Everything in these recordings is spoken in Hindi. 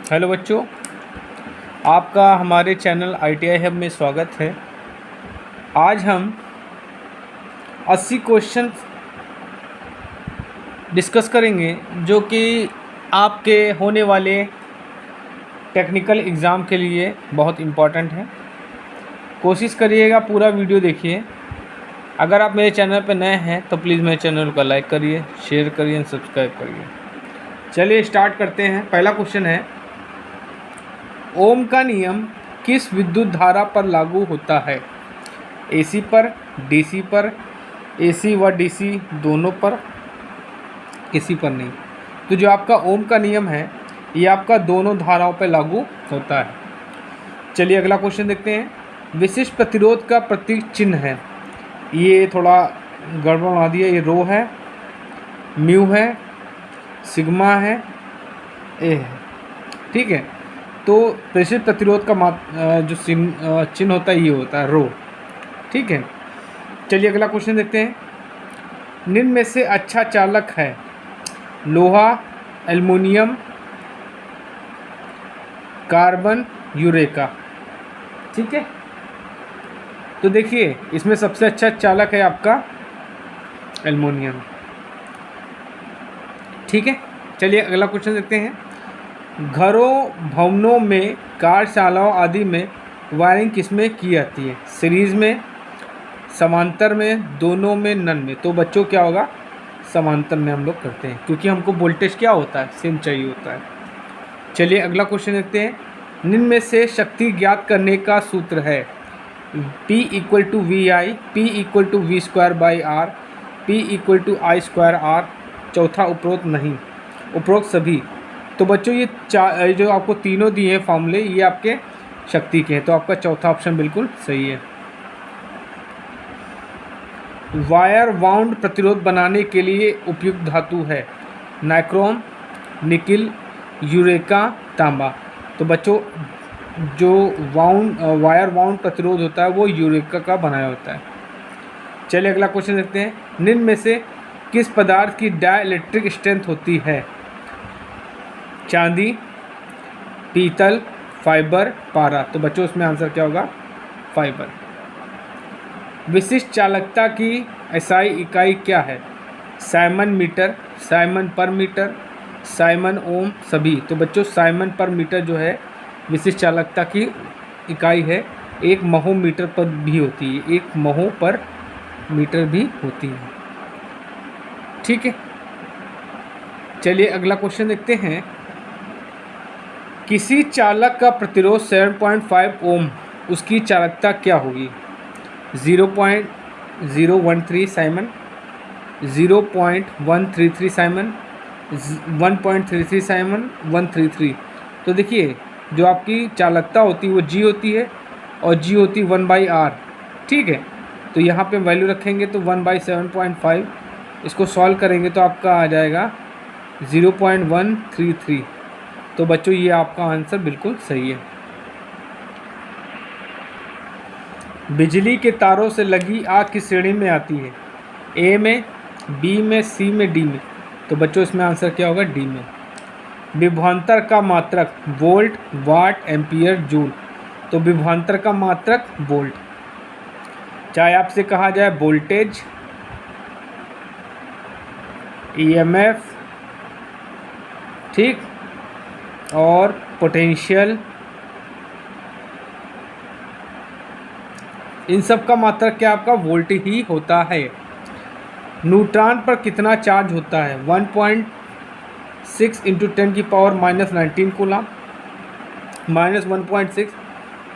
हेलो बच्चों, आपका हमारे चैनल ITI हब में स्वागत है। आज हम 80 क्वेश्चन डिस्कस करेंगे जो कि आपके होने वाले टेक्निकल एग्ज़ाम के लिए बहुत इम्पॉर्टेंट है। कोशिश करिएगा पूरा वीडियो देखिए। अगर आप मेरे चैनल पर नए हैं तो प्लीज़ मेरे चैनल को लाइक करिए, शेयर करिए, सब्सक्राइब करिए। चलिए स्टार्ट करते हैं। पहला क्वेश्चन है, ओम का नियम किस विद्युत धारा पर लागू होता है? AC पर, DC पर, AC व DC दोनों पर, किसी पर नहीं। तो जो आपका ओम का नियम है ये आपका दोनों धाराओं पर लागू होता है। चलिए अगला क्वेश्चन देखते हैं। विशिष्ट प्रतिरोध का प्रतीक चिन्ह है, ये थोड़ा गड़बड़ बना दिया। ये रो है, म्यू है, सिग्मा है, ए है। ठीक है, तो प्रेषित प्रतिरोध का जो चिन्ह होता है ये होता है रो। ठीक है, चलिए अगला क्वेश्चन देखते हैं। निम्न में से अच्छा चालक है? लोहा, एल्युमिनियम, कार्बन, यूरेका। ठीक है, तो देखिए इसमें सबसे अच्छा चालक है आपका एल्युमिनियम। ठीक है, चलिए अगला क्वेश्चन देखते हैं। घरों, भवनों में, कार्यशालाओं आदि में वायरिंग किसमें की जाती है? सीरीज़ में, समांतर में, दोनों में, नन में। तो बच्चों क्या होगा? समांतर में हम लोग करते हैं, क्योंकि हमको वोल्टेज क्या होता है? सेम चाहिए होता है। चलिए अगला क्वेश्चन देखते हैं। निम्न में से शक्ति ज्ञात करने का सूत्र है? P = VI, P = V²/R, P = I²R। चौथा उपरोक्त नहीं, उपरोक्त सभी। तो बच्चों ये जो आपको तीनों दिए हैं फॉर्मूले, ये आपके शक्ति के हैं, तो आपका चौथा ऑप्शन बिल्कुल सही है। वायर वाउंड प्रतिरोध बनाने के लिए उपयुक्त धातु है? नाइक्रोम, निकिल, यूरेका, तांबा। तो बच्चों जो वायर वाउंड प्रतिरोध होता है वो यूरेका का बनाया होता है। चलिए अगला क्वेश्चन देखते हैं। निम्न में से किस पदार्थ की डाइलेक्ट्रिक स्ट्रेंथ होती है? चांदी, पीतल, फाइबर, पारा। तो बच्चों इसमें आंसर क्या होगा? फाइबर। विशिष्ट चालकता की SI इकाई क्या है? साइमन मीटर, साइमन पर मीटर, साइमन ओम, सभी। तो बच्चों साइमन पर मीटर जो है विशिष्ट चालकता की इकाई है। एक महो मीटर पर भी होती है, एक महो पर मीटर भी होती है। ठीक है, चलिए अगला क्वेश्चन देखते हैं। किसी चालक का प्रतिरोध 7.5 ओम, उसकी चालकता क्या होगी? 0.013 साइमन, 0.133 साइमन, 1.33 साइमन, 133। तो देखिए जो आपकी चालकता होती है वो G होती है, और G होती है 1/R। ठीक है, तो यहाँ पे वैल्यू रखेंगे तो 1/7.5। इसको सॉल्व करेंगे तो आपका आ जाएगा 0.133। तो बच्चों ये आपका आंसर बिल्कुल सही है। बिजली के तारों से लगी आग किस श्रेणी में आती है? A में, B में, C में, D में। तो बच्चों इसमें आंसर क्या होगा? D में। विभवांतर का मात्रक? वोल्ट, वाट, एम्पियर, जूल। तो विभवांतर का मात्रक वोल्ट। चाहे आपसे कहा जाए वोल्टेज, EMF, ठीक, और पोटेंशियल, इन सब का मात्रक क्या आपका वोल्ट ही होता है। न्यूट्रॉन पर कितना चार्ज होता है? 1.6 × 10⁻⁻19 कूलम, -1.6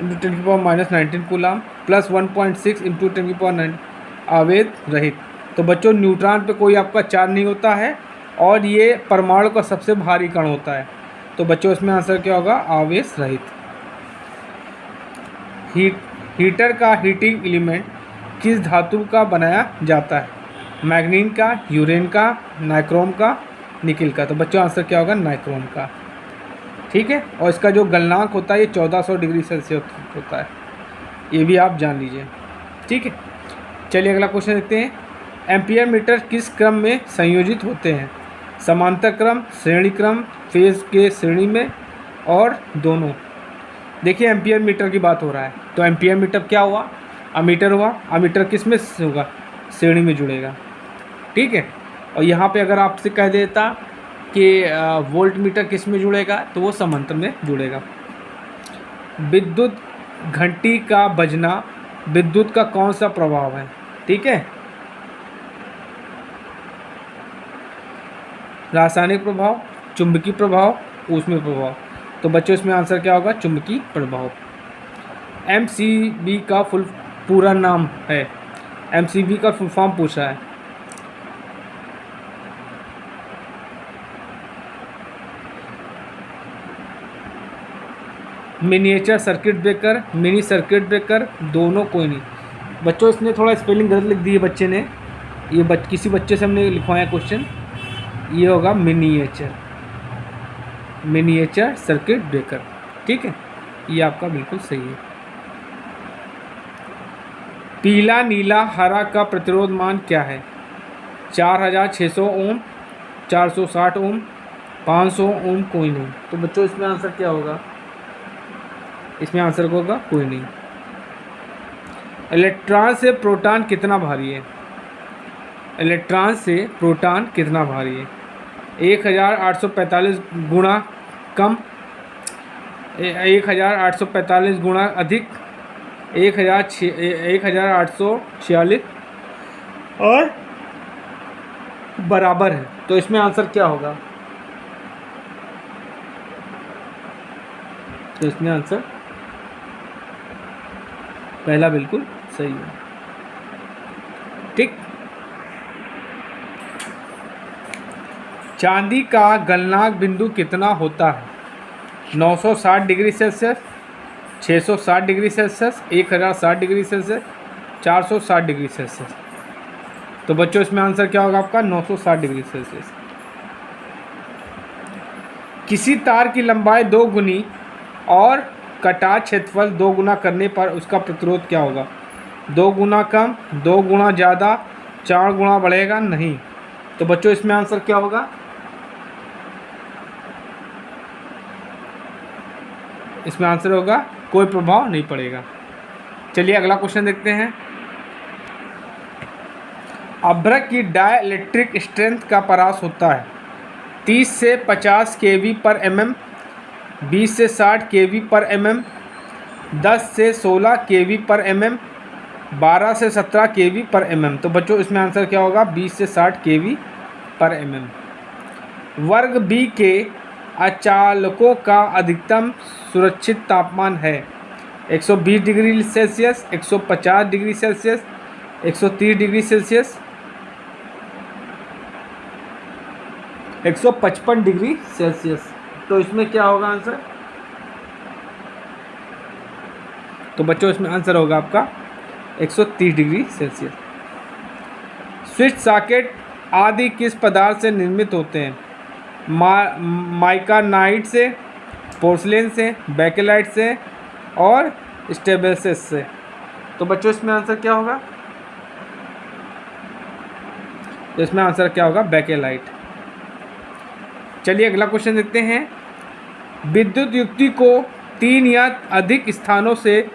× 10⁻⁻19 कूलम, प्लस 1.6 × 10⁻9 आवेश रहित। तो बच्चों न्यूट्रॉन पे कोई आपका चार्ज नहीं होता है, और ये परमाणु का सबसे भारी कण होता है। तो बच्चों इसमें आंसर क्या होगा? आवेश रहित। हीटर का हीटिंग एलिमेंट किस धातु का बनाया जाता है? मैग्नीन का, यूरेन का, नाइक्रोम का, निकिल का। तो बच्चों आंसर क्या होगा? नाइक्रोम का। ठीक है, और इसका जो गलनांक होता है ये 1400 डिग्री सेल्सियस होता है, ये भी आप जान लीजिए। ठीक है, चलिए अगला क्वेश्चन देखते हैं। एम्पियर मीटर किस क्रम में संयोजित होते हैं? समांतर क्रम, श्रेणी क्रम, फेज के श्रेणी में, और दोनों। देखिए एम्पियर मीटर की बात हो रहा है, तो एम्पियर मीटर क्या हुआ, अमीटर हुआ। अमीटर किस में होगा, श्रेणी में जुड़ेगा, ठीक है। और यहाँ पे अगर आपसे कह देता कि वोल्ट मीटर किस में जुड़ेगा, तो वो समांतर में जुड़ेगा। विद्युत घंटी का बजना विद्युत का कौन सा प्रभाव है, ठीक है। रासायनिक प्रभाव, चुंबकीय प्रभाव, ऊष्मीय प्रभाव। तो बच्चों इसमें आंसर क्या होगा, चुंबकीय प्रभाव। एमसीबी का पूरा नाम है, एमसीबी का फुल फॉर्म पूछा है। Miniature circuit breaker, mini circuit breaker, दोनों कोई नहीं। बच्चों इसने थोड़ा स्पेलिंग गलत लिख दी है बच्चे ने, ये किसी बच्चे से हमने लिखवाया क्वेश्चन, ये होगा मिनिएचर, मिनिएचर सर्किट ब्रेकर, ठीक है। ये आपका बिल्कुल सही है। पीला नीला हरा का प्रतिरोध मान क्या है, 4600 ओम, 460 ओम, 500 ओम, कोई नहीं। तो बच्चों इसमें आंसर क्या होगा, इसमें आंसर होगा कोई नहीं। इलेक्ट्रॉन से प्रोटॉन कितना भारी है, इलेक्ट्रॉन से प्रोटॉन कितना भारी है, 1845 गुणा कम, 1845 गुणा अधिक, 1846 और बराबर है। तो इसमें आंसर क्या होगा, तो इसमें आंसर पहला बिल्कुल सही है, ठीक। चांदी का गलनांक बिंदु कितना होता है, 960 degree Celsius, 660 degree Celsius, 1060 degree Celsius, 460 degree Celsius. तो बच्चों इसमें आंसर क्या होगा आपका, 960 डिग्री सेल्सियस। किसी तार की लंबाई 2 गुनी और कटा क्षेत्रफल 2 गुना करने पर उसका प्रतिरोध क्या होगा, 2 गुना कम, 2 गुना ज़्यादा, 4 गुना बढ़ेगा, नहीं। तो बच्चों इसमें आंसर क्या होगा, इसमें आंसर होगा कोई प्रभाव नहीं पड़ेगा। चलिए अगला क्वेश्चन देखते हैं। अभ्रक की डाई इलेक्ट्रिक स्ट्रेंथ का परास होता है 30 से 50 kV पर mm, 20 से 60 kV पर mm, 10 से 16 kV पर mm, 12 से 17 kV पर mm। तो बच्चों इसमें आंसर क्या होगा, 20 से 60 kV पर mm। वर्ग बी के अचालकों का अधिकतम सुरक्षित तापमान है 120 degree Celsius, 150 degree Celsius, 130 degree Celsius, 155 degree Celsius. तो इसमें क्या होगा आंसर, तो बच्चों इसमें आंसर होगा आपका 130 डिग्री सेल्सियस। स्विच सॉकेट आदि किस पदार्थ से निर्मित होते हैं, माइकानाइट से, पोर्सलेन से, बेकेलाइट से और स्टेबेसिस से। तो बच्चों इसमें आंसर क्या होगा, तो इसमें आंसर क्या होगा, बेकेलाइट। चलिए अगला क्वेश्चन देखते हैं। विद्युत युक्ति को 3 या अधिक स्थानों से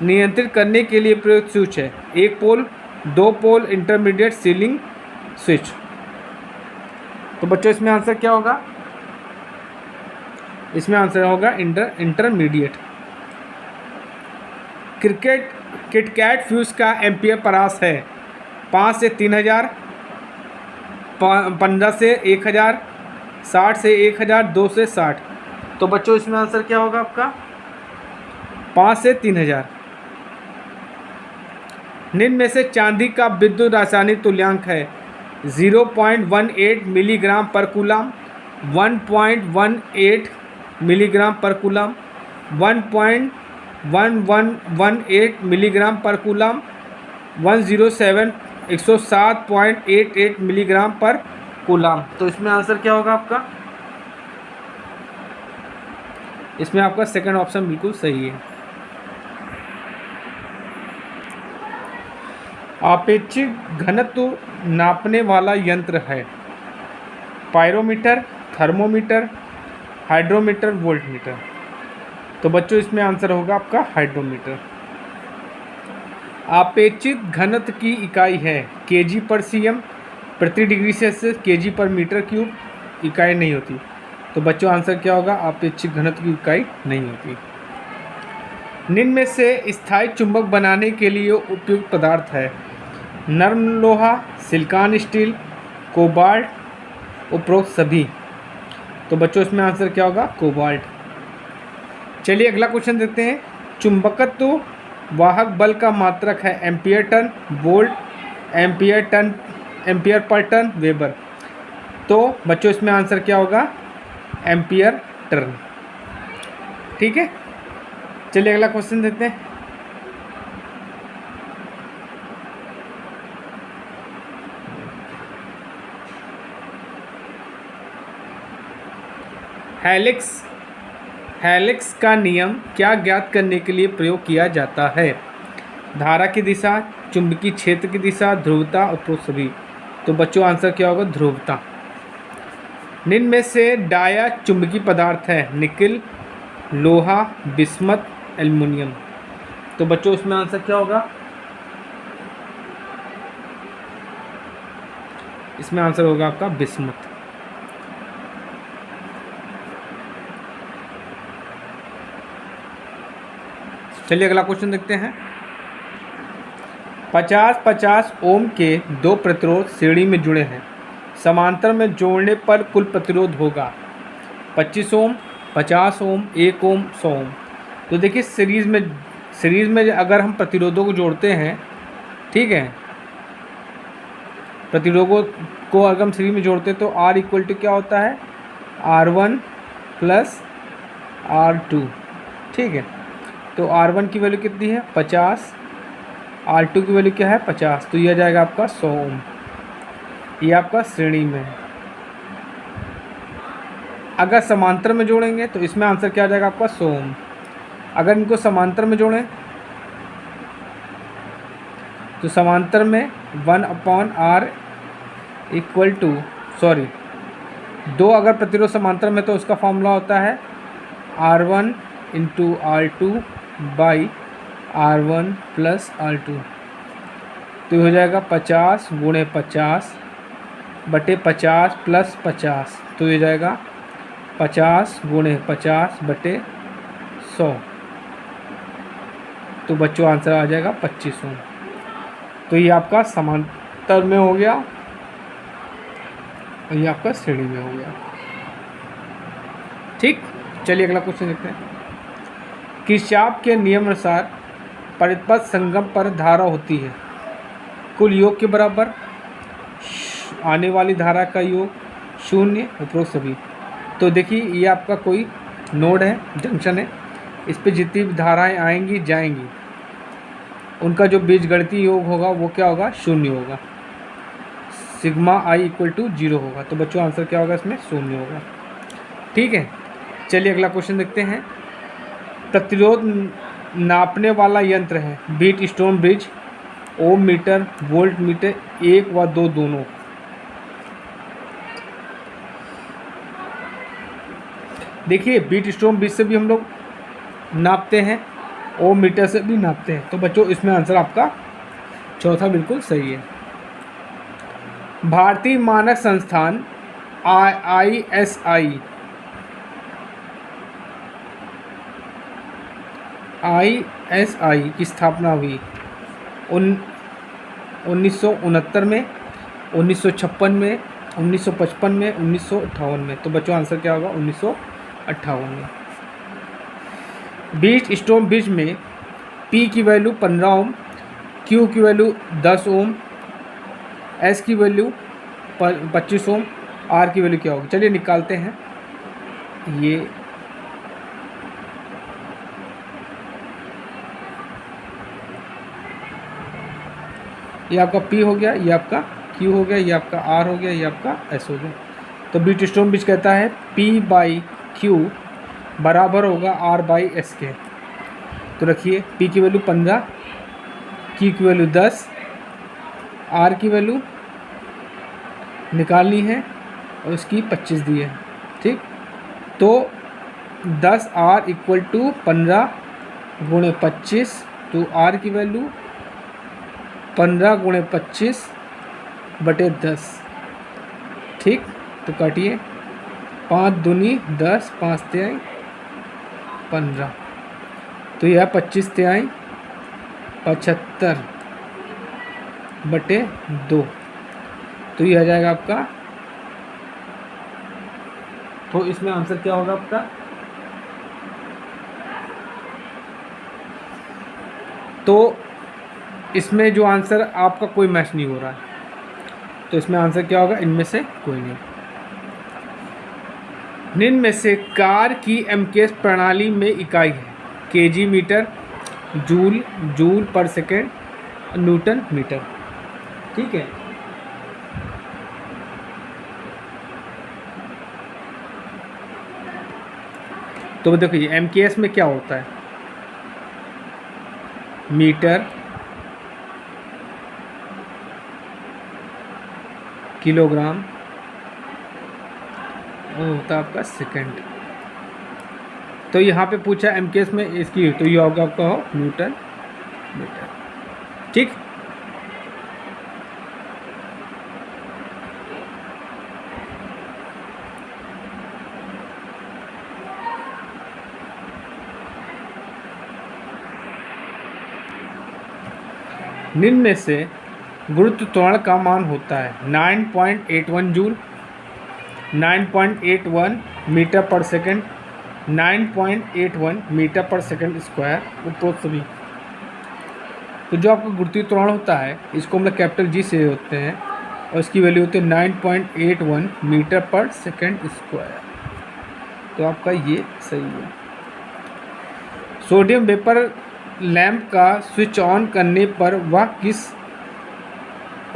नियंत्रित करने के लिए प्रयुक्त स्विच है, 1 पोल, 2 पोल, इंटरमीडिएट, सीलिंग स्विच। तो बच्चों इसमें आंसर क्या होगा, इसमें आंसर होगा इंटरमीडिएट। किटकैट फ्यूज का एम्पियर परास है 5 से 3000, 15 से 1000, 60 से 1000, 2 से 60। तो बच्चों इसमें आंसर क्या होगा आपका, 5 से 3000। निम्न में से चांदी का विद्युत रासायनिक तुल्यांक है 0.18 मिलीग्राम पर कूलम, 1.18 मिलीग्राम पर कूलम, 1.1118 मिलीग्राम पर कूलम, 107.88 मिलीग्राम पर कूलम। तो इसमें आंसर क्या होगा आपका, इसमें आपका सेकंड ऑप्शन बिल्कुल सही है। आपेक्षिक घनत्व नापने वाला यंत्र है पायरोमीटर, थर्मोमीटर, हाइड्रोमीटर, वोल्टमीटर। तो बच्चों इसमें आंसर होगा आपका हाइड्रोमीटर। आपेक्षिक घनत्व की इकाई है केजी पर सीएम, प्रति डिग्री सेल्सियस, केजी पर मीटर क्यूब, इकाई नहीं होती। तो बच्चों आंसर क्या होगा, आपेक्षिक घनत्व की इकाई नहीं होती। निम्न में से स्थायी चुंबक बनाने के लिए उपयुक्त पदार्थ है नर्म लोहा, सिलिकॉन स्टील, कोबाल्ट, उपरोक्त सभी। तो बच्चों इसमें आंसर क्या होगा, कोबाल्ट। चलिए अगला क्वेश्चन देखते हैं। चुंबकत्व वाहक बल का मात्रक है ampere ton, volt, ampere per ton, weber. तो बच्चों इसमें आंसर क्या होगा, एम्पियर टन। ठीक है, चलिए अगला क्वेश्चन देखते हैं। हेलिक्स का नियम क्या ज्ञात करने के लिए प्रयोग किया जाता है, धारा की दिशा, चुंबकीय क्षेत्र की दिशा, ध्रुवता, उपरोक्त सभी। तो बच्चों आंसर क्या होगा, ध्रुवता। निम्न में से डाया चुंबकीय पदार्थ है निकिल, लोहा, बिस्मथ, एल्युमिनियम। तो बच्चों इसमें आंसर क्या होगा, इसमें आंसर होगा आपका बिस्मथ। चलिए अगला क्वेश्चन देखते हैं। 50-50 ओम के दो प्रतिरोध श्रेणी में जुड़े हैं, समांतर में जोड़ने पर कुल प्रतिरोध होगा 25 ओम, 50 ओम, 1 ओम, 100 ओम। तो देखिए सीरीज़ में अगर हम प्रतिरोधों को जोड़ते हैं, ठीक है, प्रतिरोधों को अगर हम सीरीज में जोड़ते हैं तो R इक्वल टू क्या होता है, R1 प्लस R2। ठीक है, तो R1 की वैल्यू कितनी है 50, R2 की वैल्यू क्या है 50, तो यह आ जाएगा आपका 100 ओम। ये आपका श्रेणी में है। अगर समांतर में जोड़ेंगे तो इसमें आंसर क्या आ जाएगा आपका 100 ओम। अगर इनको समांतर में जोड़ें तो समांतर में 1/R इक्वल टू, सॉरी, दो अगर प्रतिरोध समांतर में तो उसका फॉर्मूला होता है R1 into R2 by R1 plus R2। तो हो जाएगा 50 गुणे 50 बटे 50 प्लस 50। तो ये जाएगा 50 गुणे 50 बटे 100। तो बच्चों आंसर आ जाएगा 25 ओम। तो ये आपका समांतर में हो गया और ये आपका श्रेणी में हो गया। ठीक, चलिए अगला क्वेश्चन देखते हैं। किरचॉफ के नियम अनुसार परिपथ संगम पर धारा होती है कुल योग के बराबर, आने वाली धारा का योग 0, उपरोक्त सभी। तो देखिए ये आपका कोई नोड है, जंक्शन है, इस पे जितनी भी धाराएं आएंगी जाएंगी उनका जो बीजगणितीय योग होगा वो क्या होगा, 0 होगा। सिग्मा I इक्वल टू 0 होगा। तो बच्चों आंसर क्या होगा, इसमें 0 होगा। ठीक है, चलिए अगला क्वेश्चन देखते हैं। प्रतिरोध नापने वाला यंत्र है बीट स्टोन ब्रिज, ओम मीटर, वोल्ट मीटर, 1 व 2 दोनों। देखिए बीट स्टोन ब्रिज से भी हम लोग नापते हैं, ओम मीटर से भी नापते हैं। तो बच्चों इसमें आंसर आपका चौथा बिल्कुल सही है। भारतीय मानक संस्थान ISI की स्थापना हुई 1969 में, 1956 में, 1955 में, 1958 में। तो बच्चों आंसर क्या होगा, 1958 में। बीट स्टोन ब्रिज में P की वैल्यू 15 ओम, Q की वैल्यू 10 ओम, S की वैल्यू 25 ओम, R की वैल्यू क्या होगी, चलिए निकालते हैं। ये आपका P हो गया, ये आपका Q हो गया, ये आपका R हो गया, ये आपका S हो गया। तो बीट स्टोन ब्रिज कहता है P/Q बराबर होगा R/S के। तो रखिए P की वैल्यू 15, Q की वैल्यू 10, R की वैल्यू निकालनी है और उसकी 25 दी है। ठीक, तो 10R इक्वल टू 15 गुणे 25, तो R की वैल्यू 15 गुणे 25 बटे 10। ठीक, तो काटिए, 5 दूनी 10, 5 तिहाई 15, तो यह 25 तिहाई 75 बटे 2, तो ये आ जाएगा आपका। तो इसमें आंसर क्या होगा आपका? तो इसमें जो आंसर आपका कोई मैच नहीं हो रहा है, तो इसमें आंसर क्या होगा? इनमें से कोई नहीं। निम्न में से कार की एमकेएस प्रणाली में इकाई है? केजी मीटर, जूल, जूल पर सेकेंड, न्यूटन मीटर। ठीक है, तो देखिए एमकेएस में क्या होता है? मीटर, किलोग्राम, और होता है आपका सेकंड। तो यहाँ पे पूछा एमकेएस में इसकी, तो ये होगा आपका हो न्यूटन मीटर। ठीक, निम्न में से गुरुत्व त्वरण का मान होता है 9.81 जूल, 9.81 मीटर पर सेकंड, 9.81 मीटर पर सेकंड स्क्वायर, उपरोक्त सभी। तो जो आपका गुरुत्वीय त्वरण होता है इसको हम लोग कैपिटल जी से होते हैं, और इसकी वैल्यू होती है 9.81 मीटर पर सेकंड स्क्वायर। तो आपका ये सही है। सोडियम वेपर लैंप का स्विच ऑन करने पर वह किस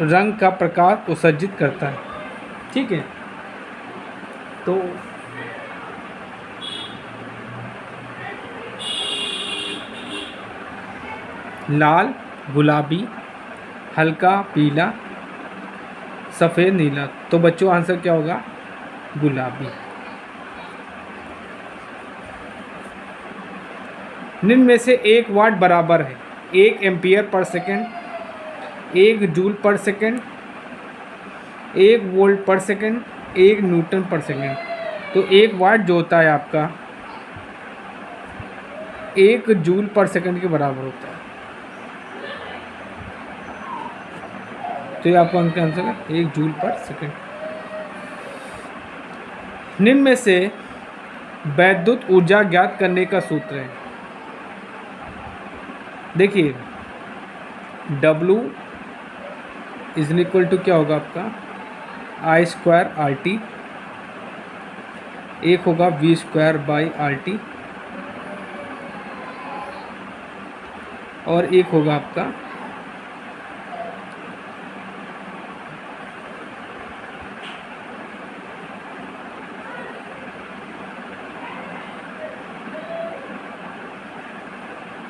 रंग का प्रकाश उत्सर्जित करता है? ठीक है, तो लाल, गुलाबी, हल्का पीला, सफ़ेद, नीला। तो बच्चों आंसर क्या होगा? गुलाबी। निम्न में से एक वाट बराबर है 1 एम्पियर पर सेकेंड, 1 जूल पर सेकेंड, 1 वोल्ट पर सेकेंड, 1 न्यूटन पर सेकेंड। तो 1 वाट जो होता है आपका 1 जूल पर सेकेंड के बराबर होता है। तो ये आपका अंक आंसर है 1 जूल पर सेकेंड। निम्न में से वैद्युत ऊर्जा ज्ञात करने का सूत्र है? देखिए W इज इक्वल टू क्या होगा आपका? I² RT, एक होगा V²/RT, और एक होगा आपका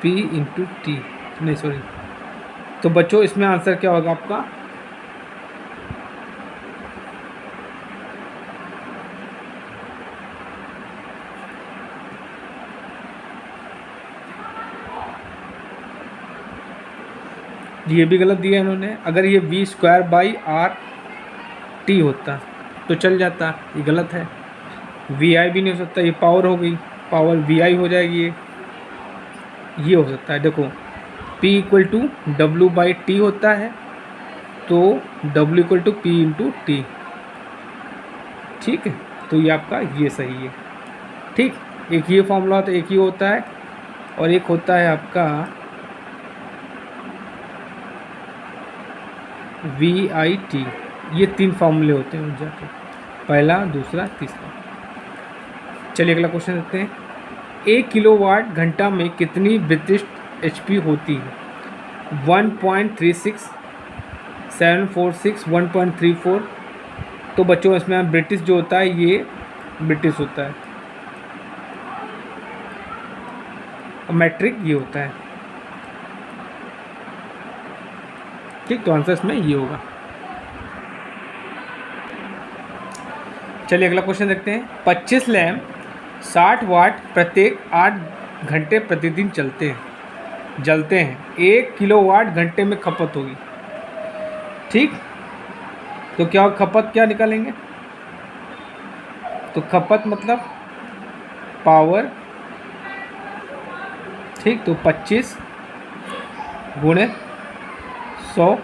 P इंटू टी, नहीं सॉरी। तो बच्चों इसमें आंसर क्या होगा आपका? ये भी गलत दिया इन्होंने। अगर ये V²/RT होता तो चल जाता, ये गलत है। VI भी नहीं हो सकता, ये पावर हो गई, पावर VI हो जाएगी। ये हो सकता है, देखो P इक्वल टू W/T होता है, तो W equal to P into T. ठीक है, तो ये आपका ये सही है। ठीक, एक ये फॉर्मूला होता है, एक ही होता है, और एक होता है आपका VIT। ये 3 फॉर्मूले होते हैं ऊर्जा के, पहला, दूसरा, तीसरा। चलिए अगला क्वेश्चन देखते हैं। 1 किलोवाट घंटा में कितनी विशिष्ट HP होती है? 1.36, 746, 1.34। तो बच्चों इसमें ब्रिटिश जो होता है ये ब्रिटिश होता है, और मैट्रिक ये होता है। ठीक, तो आंसर इसमें ये होगा। चलिए अगला क्वेश्चन देखते हैं। 25 लैंप 60 वाट प्रत्येक 8 घंटे प्रतिदिन जलते हैं, 1 किलोवाट घंटे में खपत होगी। ठीक, तो क्या खपत क्या निकालेंगे? तो खपत मतलब पावर। ठीक, तो 25 गुणे 100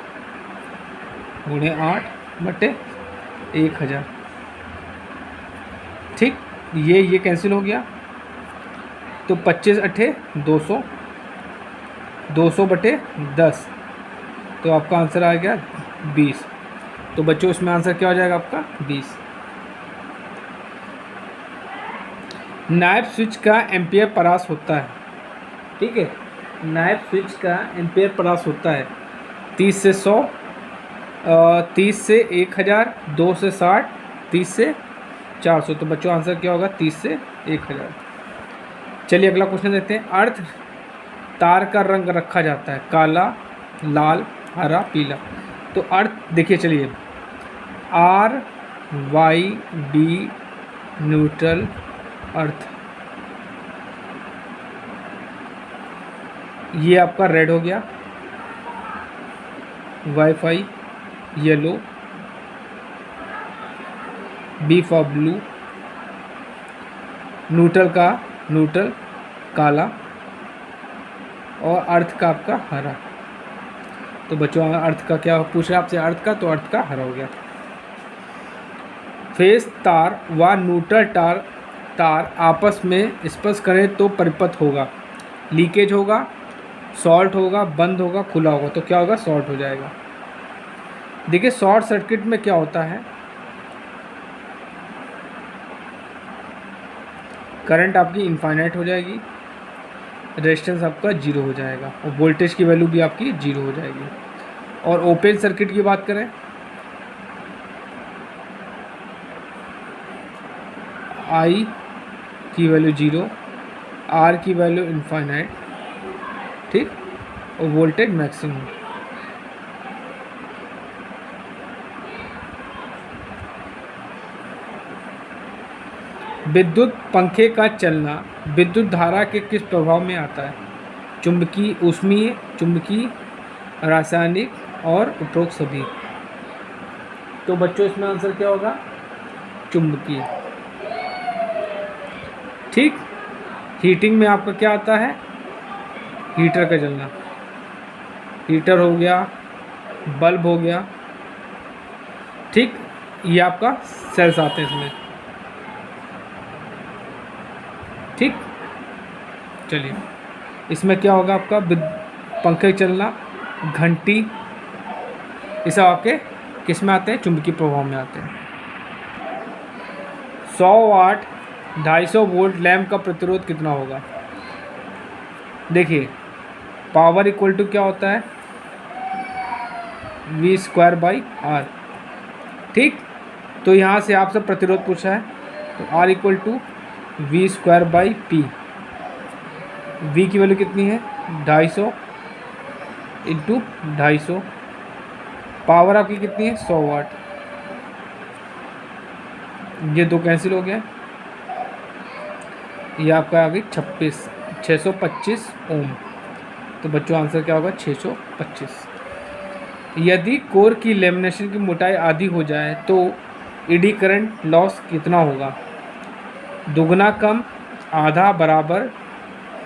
गुणे 8/1000। ठीक, ये कैंसिल हो गया, तो 25 अठे 200, 200/10, तो आपका आंसर आ गया 20। तो बच्चों इसमें आंसर क्या हो जाएगा आपका? 20। नाइफ स्विच का एम्पियर परास होता है। ठीक है, नाइफ स्विच का एम्पियर परास होता है 30 से 100, 30 से 1000, 2 से 60, 30 से 400। तो बच्चों आंसर क्या होगा? 30 से 1000। चलिए अगला क्वेश्चन देते हैं। अर्थ तार का रंग रखा जाता है काला, लाल, हरा, पीला। तो अर्थ देखिए, चलिए RYD न्यूट्रल अर्थ, ये आपका रेड हो गया, wifi yellow, B for blue, neutral काला, और अर्थ का आपका हरा। तो बच्चों अर्थ का क्या पूछ रहे हैं आपसे? अर्थ का, तो अर्थ का हरा हो गया। फेस तार व न्यूट्रल तार आपस में स्पर्श करें तो परिपथ होगा, लीकेज होगा, शॉर्ट होगा, बंद होगा, खुला होगा। तो क्या होगा? शॉर्ट हो जाएगा। देखिए शॉर्ट सर्किट में क्या होता है, करंट आपकी इनफाइनाइट हो जाएगी, रेजिस्टेंस आपका 0 हो जाएगा, और वोल्टेज की वैल्यू भी आपकी 0 हो जाएगी। और ओपन सर्किट की बात करें, I की वैल्यू 0, R की वैल्यू इनफाइनाइट, ठीक, और वोल्टेज मैक्सिमम। विद्युत पंखे का चलना विद्युत धारा के किस प्रभाव में आता है? चुंबकीय, ऊष्मीय, चुंबकीय, रासायनिक और उपरोक्त सभी। तो बच्चों इसमें आंसर क्या होगा? चुंबकीय। ठीक, हीटिंग में आपका क्या आता है? हीटर का चलना, हीटर हो गया, बल्ब हो गया। ठीक, ये आपका सेल्स आते हैं इसमें। ठीक, चलिए इसमें क्या होगा आपका? पंखे चलना, घंटी, ये सब आपके किस में आते हैं? चुंबकीय प्रभाव में आते हैं। 100 वाट 250 वोल्ट लैंप का प्रतिरोध कितना होगा? देखिए पावर इक्वल टू क्या होता है? V²/R। ठीक, तो यहाँ से आपसे प्रतिरोध पूछा है, तो R equal to V²/P। V की वैल्यू कितनी है? 250 इंटू 250, पावर आपकी कितनी है? 100 वाट। ये दो कैंसिल हो गया, ये आपका आ गई 625 ओम। तो बच्चों आंसर क्या होगा? 625। यदि कोर की लेमिनेशन की मोटाई आधी हो जाए तो एडी करंट लॉस कितना होगा? दुगना कम, आधा, बराबर,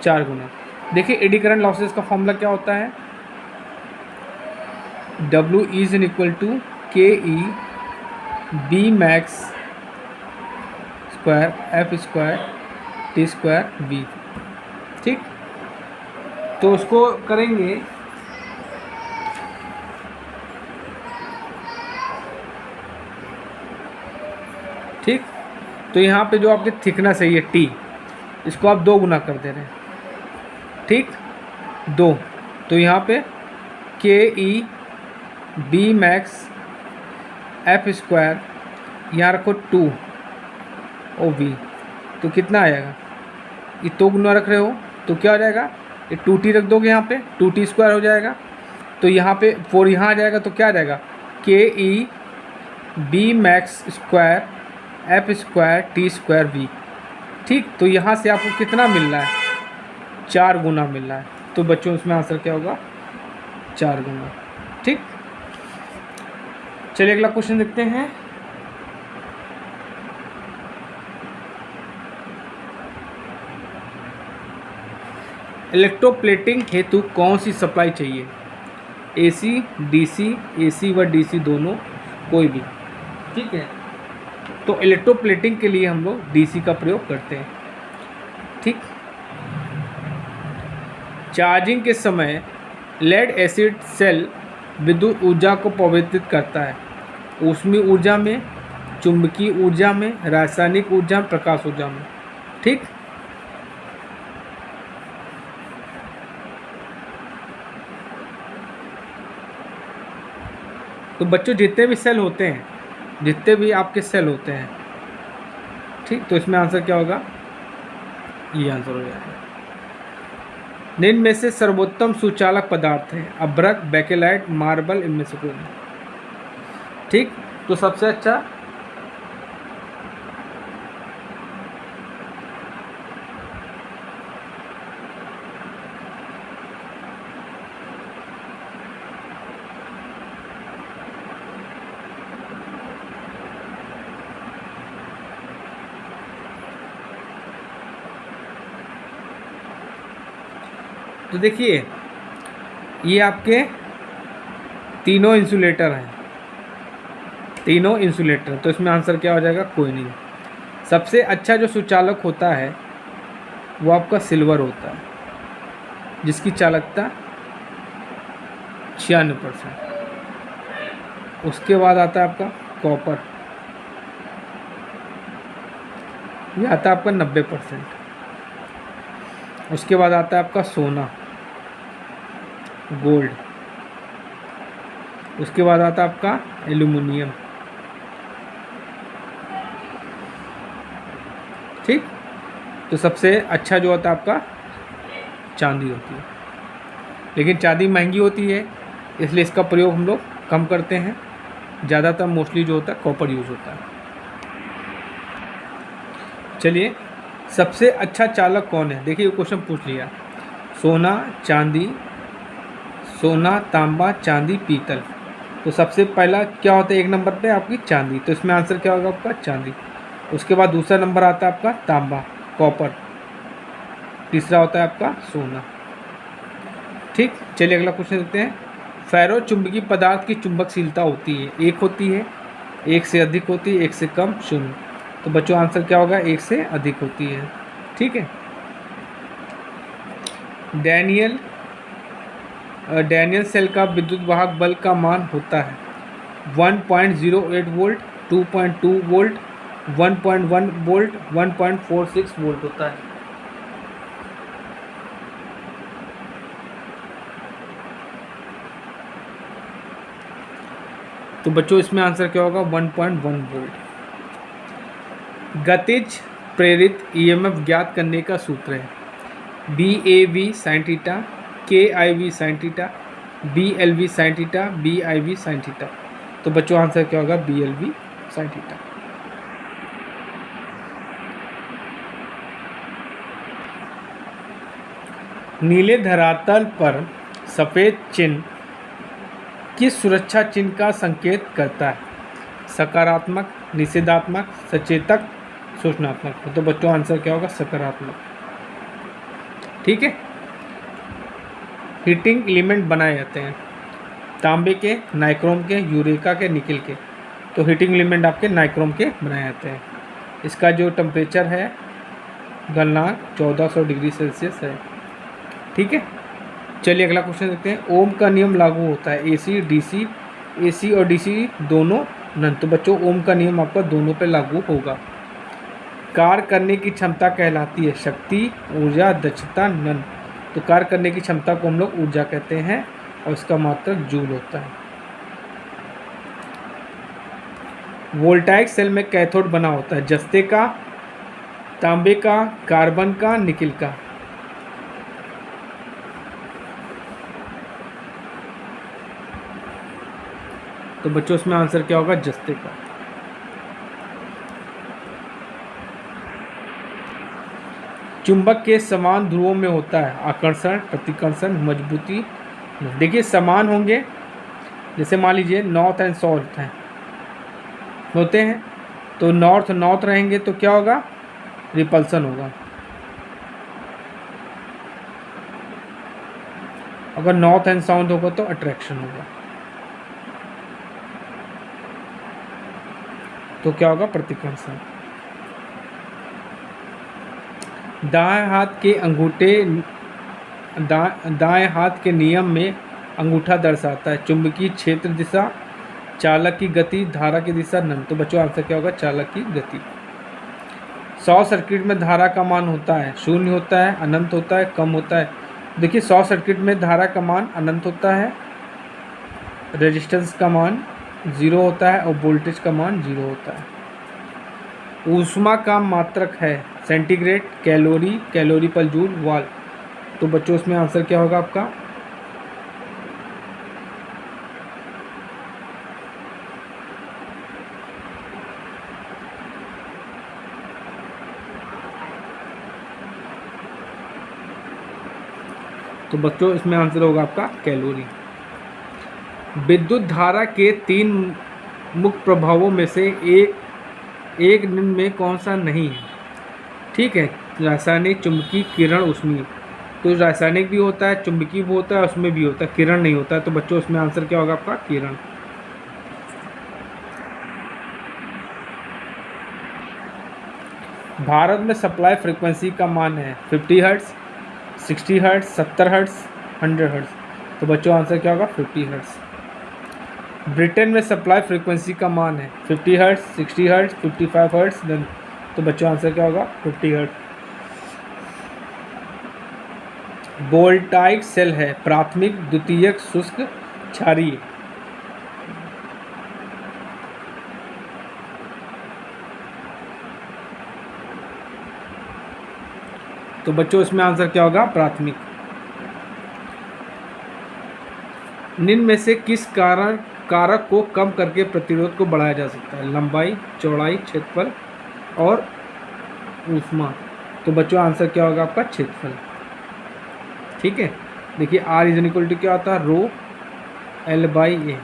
4 गुना। देखिए एडी करंट लॉसेस का फॉर्मूला क्या होता है? W is in equal to KE B max square F² T² V। ठीक, तो उसको करेंगे ठीक, तो यहाँ पे जो आपकी थिकनेस है ये T, इसको आप 2 गुना कर दे रहे हैं। ठीक, 2, तो यहाँ पे KE B मैक्स F², यहाँ रखो 2 और V, तो कितना आएगा? ये 2 गुना रख रहे हो तो क्या हो जाएगा? ये 2T रख दोगे, यहाँ पे 2T² हो जाएगा, तो यहाँ पे 4 यहाँ आ जाएगा, तो क्या आ जाएगा? KE B max square F² T² V। ठीक, तो यहाँ से आपको कितना मिल रहा है, 4 गुना मिल रहा है। तो बच्चों इसमें आंसर क्या होगा, 4 गुना। ठीक, चलिए अगला क्वेश्चन देखते हैं। इलेक्ट्रोप्लेटिंग हेतु कौन सी सप्लाई चाहिए, एसी, डीसी, एसी व डीसी दोनों, कोई भी। ठीक है, तो इलेक्ट्रोप्लेटिंग के लिए हम लोग डीसी का प्रयोग करते हैं। ठीक, चार्जिंग के समय लेड एसिड सेल विद्युत ऊर्जा को परिवर्तित करता है, ऊष्मीय ऊर्जा में, चुंबकीय ऊर्जा में, रासायनिक ऊर्जा में, प्रकाश ऊर्जा में। ठीक, तो बच्चों जितने भी सेल होते हैं, जितने भी आपके सेल होते हैं, ठीक, तो इसमें आंसर क्या होगा, ये आंसर हो जाएगा। निम्न में से सर्वोत्तम सुचालक पदार्थ है, अभ्रक, बेकेलाइट, मार्बल, इनमें से कोई नहीं। ठीक, तो सबसे अच्छा तो देखिए ये आपके तीनों इंसुलेटर हैं, तीनों इंसुलेटर, तो इसमें आंसर क्या हो जाएगा, कोई नहीं। सबसे अच्छा जो सुचालक होता है वो आपका सिल्वर होता है, जिसकी चालकता 96%। उसके बाद आता है आपका कॉपर, ये आता है आपका 90%। उसके बाद आता है आपका सोना, गोल्ड। उसके बाद आता है आपका एल्यूमिनियम। ठीक, तो सबसे अच्छा जो होता है आपका चांदी होती है, लेकिन चांदी महंगी होती है, इसलिए इसका प्रयोग हम लोग कम करते हैं। ज़्यादातर मोस्टली जो होता है कॉपर यूज़ होता है। चलिए, सबसे अच्छा चालक कौन है, देखिए ये क्वेश्चन पूछ लिया, सोना, चांदी, सोना, तांबा, चांदी, पीतल। तो सबसे पहला क्या होता है, एक नंबर पे आपकी चांदी, तो इसमें आंसर क्या होगा आपका चांदी। उसके बाद दूसरा नंबर आता है आपका तांबा, कॉपर। तीसरा होता है आपका सोना। ठीक, चलिए अगला क्वेश्चन देखते हैं। फेरो चुंबकीय पदार्थ की चुंबकशीलता होती है, एक होती है, एक से अधिक होती है, एक से कम, शून्य। तो बच्चों आंसर क्या होगा, एक से अधिक होती है। ठीक है, डैनियल सेल का विद्युत वाहक बल का मान होता है 1.08 वोल्ट, 2.2 वोल्ट, 1.1 वोल्ट, 1.46 वोल्ट होता है। तो बच्चों इसमें आंसर क्या होगा, 1.1 वोल्ट। गतिज प्रेरित ईएमएफ ज्ञात करने का सूत्र है BAV sin theta, KIV sin theta, BLV sin theta, BIV sin theta. तो बच्चों आंसर क्या होगा, BLV sin थीटा। नीले धरातल पर सफ़ेद चिन्ह किस सुरक्षा चिन्ह का संकेत करता है, सकारात्मक, निषेधात्मक, सचेतक, सूचनात्मक। तो बच्चों आंसर क्या होगा, सकारात्मक। ठीक है, हीटिंग एलिमेंट बनाए जाते हैं तांबे के, नाइक्रोम के, यूरेका के, निकल के। तो हीटिंग एलिमेंट आपके नाइक्रोम के बनाए जाते हैं। इसका जो टेम्परेचर है गलनांक 1400 डिग्री सेल्सियस है। ठीक है, चलिए अगला क्वेश्चन देखते हैं। ओम का नियम लागू होता है एसी, डीसी, एसी और डीसी दोनों, नन। तो बच्चों ओम का नियम आपका दोनों पे लागू होगा। कार्य करने की क्षमता कहलाती है शक्ति, ऊर्जा, दक्षता, नन। तो कार्य करने की क्षमता को हम लोग ऊर्जा कहते हैं और इसका मात्रक जूल होता है। वोल्टाइक सेल में कैथोड बना होता है जस्ते का, तांबे का, कार्बन का, निकिल का। तो बच्चों इसमें आंसर क्या होगा, जस्ते का। चुंबक के समान ध्रुवों में होता है आकर्षण, प्रतिकर्षण, मजबूती। देखिए समान होंगे, जैसे मान लीजिए नॉर्थ एंड साउथ हैं होते हैं, तो नॉर्थ नॉर्थ रहेंगे तो क्या होगा, रिपल्सन होगा। अगर नॉर्थ एंड साउथ होगा तो अट्रैक्शन होगा। तो क्या होगा, प्रतिकर्षण। दाएं हाथ के अंगूठे दाएं हाथ के नियम में अंगूठा दर्शाता है चुंबकीय क्षेत्र दिशा, चालक की गति, धारा की दिशा, नन। तो बच्चों आंसर क्या होगा, चालक की गति। शॉर्ट सर्किट में धारा का मान होता है शून्य होता है, अनंत होता है, कम होता है। देखिए शॉर्ट सर्किट में धारा का मान अनंत होता है, रेजिस्टेंस का मान 0 होता है और वोल्टेज का मान 0 होता है। ऊष्मा का मात्रक है सेंटीग्रेड, कैलोरी, कैलोरी पर जूल, वाल। तो बच्चों इसमें आंसर क्या होगा आपका, तो बच्चों इसमें आंसर होगा आपका कैलोरी। विद्युत धारा के 3 मुख्य प्रभावों में से एक निम्न में कौन सा नहीं है। ठीक है, रासायनिक, चुंबकीय, किरण, ऊष्मीय। तो रासायनिक भी होता है, चुंबकीय भी होता है, उसमें भी होता है, किरण नहीं होता है। तो बच्चों इसमें आंसर क्या होगा आपका, किरण। भारत में सप्लाई फ्रीक्वेंसी का मान है 50 हर्ट्ज, 60 हर्ट्ज, 70 हर्ट्ज, 100 हर्ट्ज। तो बच्चों आंसर क्या होगा, 50 हर्ट्ज। ब्रिटेन में सप्लाई फ्रीक्वेंसी का मान है 50 हर्ट्ज, 60 हर्ट्ज, 55 हर्ट्ज, देन। तो बच्चों आंसर क्या होगा, 50 हर्ट्ज। वोल्टाइक सेल है प्राथमिक, द्वितीयक, शुष्क, क्षारीय। तो बच्चों इसमें आंसर क्या होगा, प्राथमिक। निम्न में से किस कारक को कम करके प्रतिरोध को बढ़ाया जा सकता है, लंबाई, चौड़ाई, क्षेत्रफल और ऊष्मा। तो बच्चों आंसर क्या होगा आपका, क्षेत्रफल। ठीक है, देखिए R = क्या होता है, रो L/A,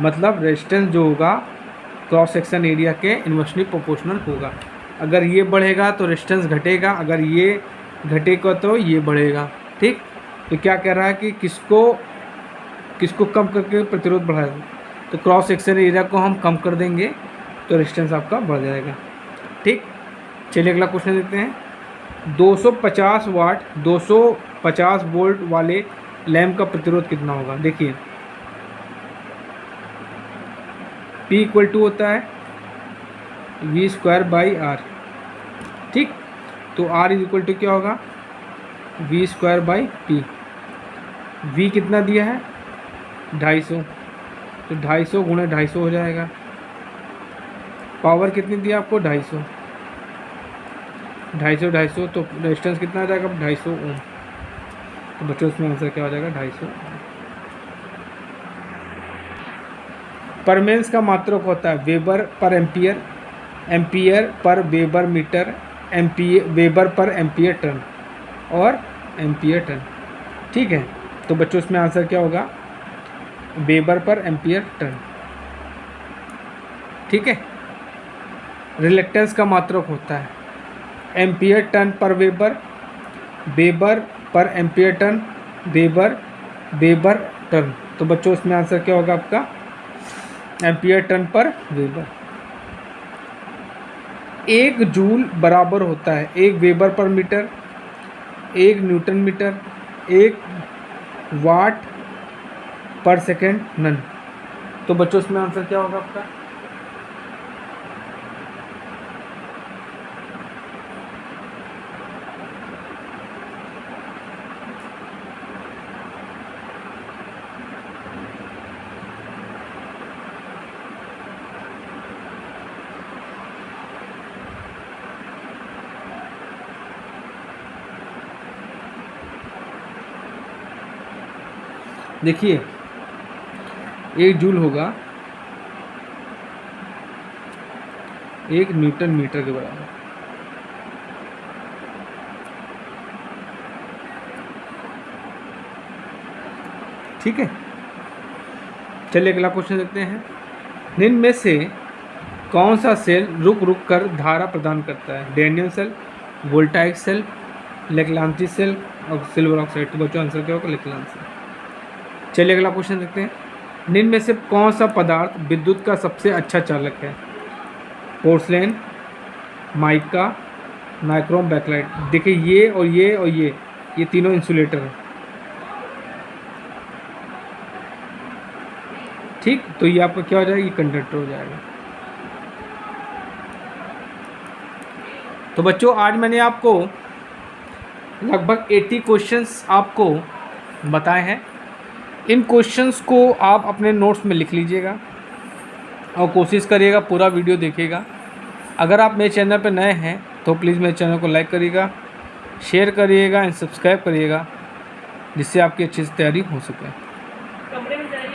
मतलब रेजिस्टेंस जो होगा क्रॉस सेक्शन एरिया के इन्वर्सली प्रोपोर्शनल होगा। अगर ये बढ़ेगा तो रेजिस्टेंस घटेगा, अगर ये घटेगा तो ये बढ़ेगा। ठीक, तो क्या कह रहा है कि किसको कम करके प्रतिरोध बढ़ाएगा, तो क्रॉस सेक्शन एरिया को हम कम कर देंगे तो रेजिस्टेंस आपका बढ़ जाएगा। ठीक, चलिए अगला क्वेश्चन देखते हैं। 250 वाट 250 वोल्ट वाले लैंप का प्रतिरोध कितना होगा। देखिए P = होता है V²/R। ठीक, तो R = क्या होगा, V²/P। V कितना दिया है, 250, तो 250 × 250 हो जाएगा। पावर कितनी दिया आपको, 250, 250, तो रेजिस्टेंस कितना आ जाएगा, 250 ओम। तो बच्चों इसमें आंसर क्या हो जाएगा, 250 ओम। परमेंस का मात्रक होता है weber per ampere, ampere per weber metre, weber per ampere turn और एम्पियर टन। ठीक है, तो बच्चों इसमें आंसर क्या होगा, वेबर पर एम्पियर टन। ठीक है, रिलेक्टेंस का मात्रक होता है ampere turn per weber, weber per ampere turn, weber turn. तो बच्चों इसमें आंसर क्या होगा आपका, ampere turn per weber. 1 joule बराबर होता है 1 वेबर पर मीटर, 1 न्यूटन मीटर, 1 वाट पर सेकेंड, नन। तो बच्चों इसमें आंसर क्या होगा आपका, देखिए 1 जूल होगा 1 न्यूटन मीटर के बराबर। ठीक है, चलिए अगला क्वेश्चन देखते हैं। निम्न में से कौन सा सेल रुक रुक कर धारा प्रदान करता है? Daniell cell, voltaic cell, Leclanche cell और सिल्वर ऑक्साइड। तो बच्चों आंसर क्या होगा? लेक्लांची। चलिए अगला क्वेश्चन देखते हैं। निम्न में से कौन सा पदार्थ विद्युत का सबसे अच्छा चालक है? Porcelain, mica, nichrome, bakelite. देखिए ये और ये और ये तीनों इंसुलेटर हैं। ठीक, तो ये आपका क्या हो जाएगा? ये कंडक्टर हो जाएगा। तो बच्चों आज मैंने आपको लगभग 80 क्वेश्चंस आपको बताए हैं। इन क्वेश्चंस को आप अपने नोट्स में लिख लीजिएगा और कोशिश करिएगा पूरा वीडियो देखिएगा। अगर आप मेरे चैनल पर नए हैं तो प्लीज़ मेरे चैनल को लाइक करिएगा, शेयर करिएगा एंड सब्सक्राइब करिएगा, जिससे आपकी अच्छी से तैयारी हो सके।